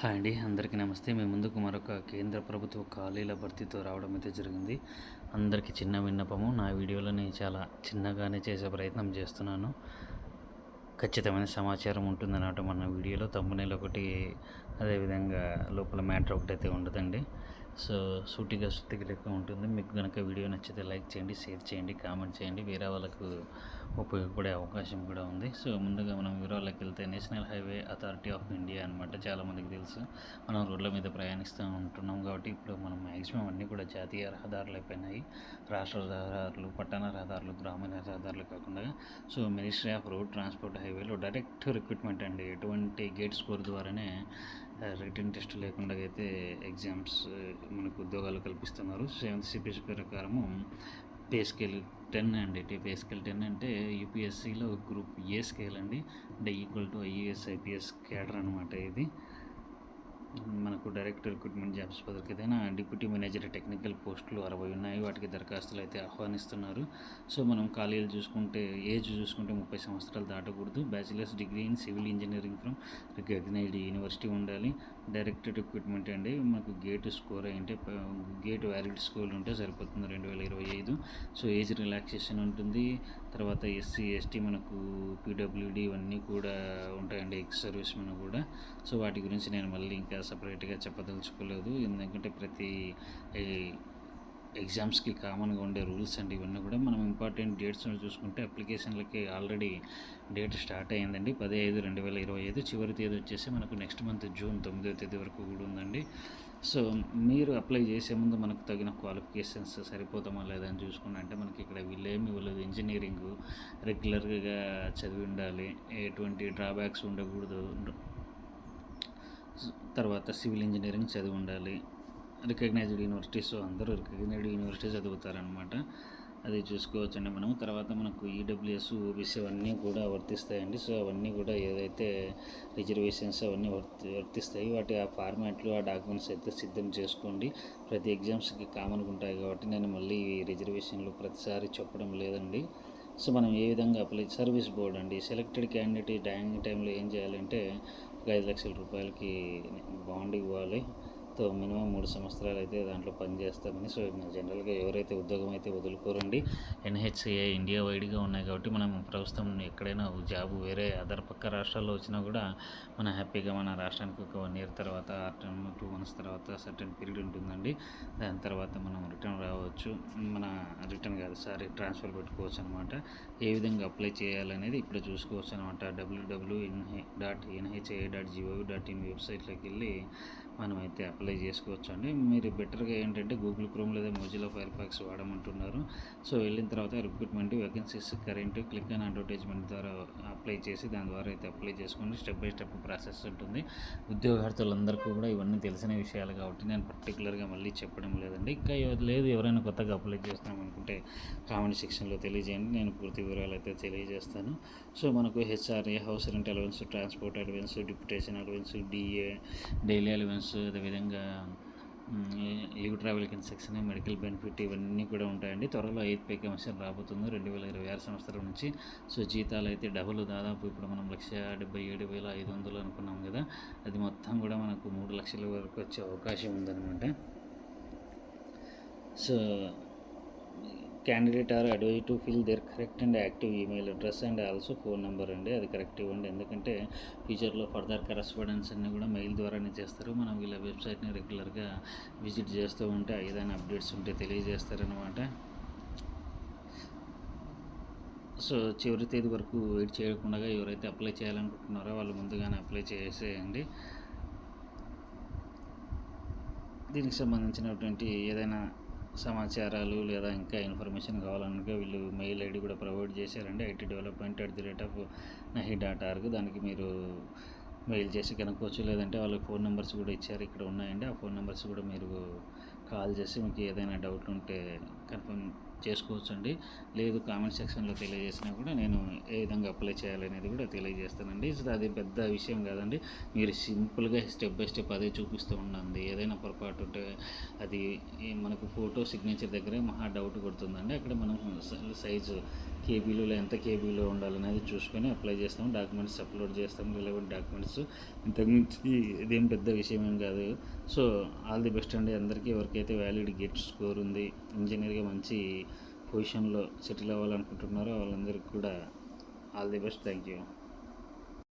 Hi అండి, అందరికీ నమస్తే. మీ ముందుకు మరొక కేంద్ర ప్రభుత్వ ఖాళీల భర్తీతో రావడం అయితే జరిగింది. అందరికీ చిన్న విన్నపము, నా వీడియోలని చాలా చిన్నగానే చేసే ప్రయత్నం చేస్తున్నాను. ఖచ్చితమైన సమాచారం ఉంటుందన్నమాట మన వీడియోలో. థంబ్‌నెయిల్ ఒకటి, అదేవిధంగా లోపల మ్యాటర్ ఒకటైతే ఉండదండి. సో సూటిగా సుత్తిగా ఉంటుంది. మీకు కనుక వీడియో నచ్చితే లైక్ చేయండి, షేర్ చేయండి, కామెంట్ చేయండి. వేరే వాళ్ళకు ఉపయోగపడే అవకాశం కూడా ఉంది. సో ముందుగా మనం వివరాల్లోకి వెళ్తే, national highway authority of India అనమాట. చాలామందికి తెలుసు, మనం రోడ్ల మీద ప్రయాణిస్తూ ఉంటున్నాం కాబట్టి ఇప్పుడు మనం మ్యాక్సిమం అన్నీ కూడా జాతీయ రహదారులు అయిపోయినాయి. రాష్ట్ర రహదారులు, పట్టణ రహదారులు, గ్రామీణ రహదారులు కాకుండా so ministry of road transport హైవేలో డైరెక్ట్ రిక్రూట్మెంట్ అండి. ఎటువంటి గేట్ స్కోర్ ద్వారానే రిటర్న్ టెస్ట్ లేకుండా అయితే ఎగ్జామ్స్ మనకు ఉద్యోగాలు కల్పిస్తున్నారు. 7th CPC ప్రకారము పే స్కేల్ 10 అండి. పే స్కేల్ 10 అంటే యూపీఎస్సీలో గ్రూప్ ఏ స్కేల్ అండి. అంటే equal to IAS IPS cadre అనమాట. ఇది మనకు డైరెక్ట్ రిక్రూట్మెంట్ జాబ్స్ పథకైనా డిప్యూటీ మేనేజర్ టెక్నికల్ పోస్టులు 60 ఉన్నాయి. వాటికి దరఖాస్తులు అయితే ఆహ్వానిస్తున్నారు. సో మనం ఖాళీలు చూసుకుంటే, ఏజ్ చూసుకుంటే 30 సంవత్సరాలు దాటకూడదు. Bachelor's degree in civil engineering from recognised university ఉండాలి. డైరెక్ట్ రిక్రూట్మెంట్ అండి. మనకు గేట్ స్కోర్ అంటే గేట్ వ్యాలిడ్ స్కోర్ ఉంటే సరిపోతుంది 2025. సో ఏజ్ రిలాక్సేషన్ ఉంటుంది. తర్వాత ఎస్సీ ఎస్టీ మనకు పీడబ్ల్యూడి ఇవన్నీ కూడా ఉంటాయండి, ఎక్స్ సర్వీస్ మెన్ కూడా. సో వాటి గురించి నేను మళ్ళీ ఇంకా సపరేట్గా చెప్పదలుచుకోలేదు, ఎందుకంటే ప్రతి ఎగ్జామ్స్కి కామన్గా ఉండే రూల్స్ అండి. ఇవన్నీ కూడా మనం ఇంపార్టెంట్ డేట్స్ చూసుకుంటే, అప్లికేషన్లకి ఆల్రెడీ డేట్ స్టార్ట్ అయ్యిందండి. 10/5/2025. చివరి తేదీ వచ్చేసి మనకు నెక్స్ట్ మంత్ జూన్ 9వ తేదీ వరకు కూడా ఉందండి. సో మీరు అప్లై చేసే ముందు మనకు తగిన క్వాలిఫికేషన్స్ సరిపోతామా లేదా అని చూసుకున్నా అంటే, మనకి ఇక్కడ వీళ్ళేమి ఇవ్వలేదు. ఇంజనీరింగ్ రెగ్యులర్గా చదివి ఉండాలి, ఎటువంటి డ్రాబ్యాక్స్ ఉండకూడదు. తర్వాత సివిల్ ఇంజనీరింగ్ చదివి ఉండాలి, రికగ్నైజ్డ్ యూనివర్సిటీస్. సో అందరూ రికగ్నైజ్డ్ యూనివర్సిటీ చదువుతారనమాట. అది చూసుకోవచ్చండి మనం. తర్వాత మనకు ఈడబ్ల్యూఎస్, ఓబీసీ అవన్నీ కూడా వర్తిస్తాయండి. సో అవన్నీ కూడా ఏదైతే రిజర్వేషన్స్ అవన్నీ వర్తిస్తాయి. వాటి ఆ ఫార్మాట్లు, ఆ డాక్యుమెంట్స్ అయితే సిద్ధం చేసుకోండి. ప్రతి ఎగ్జామ్స్కి కామన్గా ఉంటాయి కాబట్టి నేను మళ్ళీ రిజర్వేషన్లు ప్రతిసారి చెప్పడం లేదండి. సో మనం ఏ విధంగా అప్లై, సర్వీస్ బోర్డ్ అండి. సెలెక్టెడ్ క్యాండిడేట్ డ్రాయింగ్ టైంలో ఏం చేయాలంటే, ఒక 5 లక్షల రూపాయలకి బాండ్ ఇవ్వాలి. తో మినిమం 3 సంవత్సరాలు అయితే దాంట్లో పనిచేస్తామని. సో జనరల్గా ఎవరైతే ఉద్యోగం అయితే వదులుకోరండి. ఎన్హెచ్ఏ ఇండియా వైడ్గా ఉన్నాయి కాబట్టి మనం ప్రస్తుతం ఎక్కడైనా జాబ్ వేరే అదర్ పక్క రాష్ట్రాల్లో వచ్చినా కూడా మనం హ్యాపీగా మన రాష్ట్రానికి ఒక 1 year తర్వాత, 2 months తర్వాత సర్టెన్ పీరియడ్ ఉంటుందండి. దాని తర్వాత మనం రిటర్న్ రావచ్చు. మన రిటర్న్ కాదు, ట్రాన్స్ఫర్ పెట్టుకోవచ్చు అనమాట. ఏ విధంగా అప్లై చేయాలనేది ఇప్పుడు చూసుకోవచ్చు అనమాట. www.nha.gov.in వెబ్సైట్లోకి వెళ్ళి మనమైతే అప్లై చేసుకోవచ్చు అండి. మీరు బెటర్గా ఏంటంటే గూగుల్ క్రోమ్ లేదా మొజిల్లా ఫైర్ ఫాక్స్ వాడమంటున్నారు. సో వెళ్ళిన తర్వాత recruitment vacancies current click and advertisement ద్వారా అప్లై చేసి దాని ద్వారా అయితే అప్లై చేసుకోండి. స్టెప్ బై స్టెప్ ప్రాసెస్ ఉంటుంది. ఉద్యోగార్థులందరికీ కూడా ఇవన్నీ తెలిసిన విషయాలు కాబట్టి నేను పర్టికులర్గా మళ్ళీ చెప్పడం లేదండి. ఇంకా లేదు, ఎవరైనా కొత్తగా అప్లై చేస్తాం అనుకుంటే కామెంట్ సెక్షన్లో తెలియజేయండి, నేను పూర్తి వివరాలు అయితే తెలియజేస్తాను. సో మనకు HRA, house rent allowance, transport allowance, deputation allowance, DA, daily allowance, అదేవిధంగా leave travel concession, medical benefit ఇవన్నీ కూడా ఉంటాయండి. త్వరలో 8th పే కమిషన్ రాబోతుంది 2026 సంవత్సరం నుంచి. సో జీతాలు అయితే డబుల్, దాదాపు ఇప్పుడు మనం 1,77,500 అనుకున్నాం కదా, అది మొత్తం కూడా మనకు 3 లక్షల వరకు వచ్చే అవకాశం ఉందన్నమాట. So candidate are advise to fill their correct and active email address and also phone number అండి. అది కరెక్ట్ ఇవ్వండి, ఎందుకంటే ఫ్యూచర్లో ఫర్దర్ కరెస్పాండెన్స్ అన్నీ కూడా మెయిల్ ద్వారానే చేస్తారు. మనం వీళ్ళ వెబ్సైట్ని రెగ్యులర్గా విజిట్ చేస్తూ ఉంటే ఏదైనా అప్డేట్స్ ఉంటే తెలియజేస్తారనమాట. సో చివరి తేదీ వరకు వెయిట్ చేయకుండా ఎవరైతే అప్లై చేయాలనుకుంటున్నారో వాళ్ళు ముందుగానే అప్లై చేసేయండి. దీనికి సంబంధించినటువంటి ఏదైనా సమాచారాలు లేదా ఇంకా ఇన్ఫర్మేషన్ కావాలనుకో వీళ్ళు మెయిల్ ఐడి కూడా ప్రొవైడ్ చేశారండి, itdevelopment@nahi.org. దానికి మీరు మెయిల్ చేసి కనుక్కోవచ్చు. లేదంటే వాళ్ళకి ఫోన్ నెంబర్స్ కూడా ఇచ్చారు, ఇక్కడ ఉన్నాయండి. ఆ ఫోన్ నెంబర్స్ కూడా మీరు కాల్ చేసి మీకు ఏదైనా డౌట్ ఉంటే కన్ఫర్మ్ చేసుకోవచ్చు అండి. లేదు కామెంట్ సెక్షన్లో తెలియజేసినా కూడా నేను ఏ విధంగా అప్లై చేయాలనేది కూడా తెలియజేస్తానండి. సో అది పెద్ద విషయం కాదండి. మీరు సింపుల్గా స్టెప్ బై స్టెప్ అదే చూపిస్తూ ఉండండి. ఏదైనా పొరపాటు ఉంటే అది మనకు ఫోటో సిగ్నేచర్ దగ్గరే మహా డౌట్ కొడుతుందండి. అక్కడ మనం సైజు కేబీలో ఎంత కేబీలో ఉండాలనేది చూసుకొని అప్లై చేస్తాము, డాక్యుమెంట్స్ అప్లోడ్ చేస్తాము, రిలవెంట్ డాక్యుమెంట్స్. ఇంతకుమించి ఇదేం పెద్ద విషయం ఏం కాదు. సో ఆల్ ది బెస్ట్ అండి అందరికీ. ఎవరికైతే వ్యాలిడ్ గెట్ స్కోర్ ఉంది, ఇంజనీర్గా మంచి పొజిషన్లో సెటిల్ అవ్వాలనుకుంటున్నారో వాళ్ళందరికీ కూడా all the best. Thank you.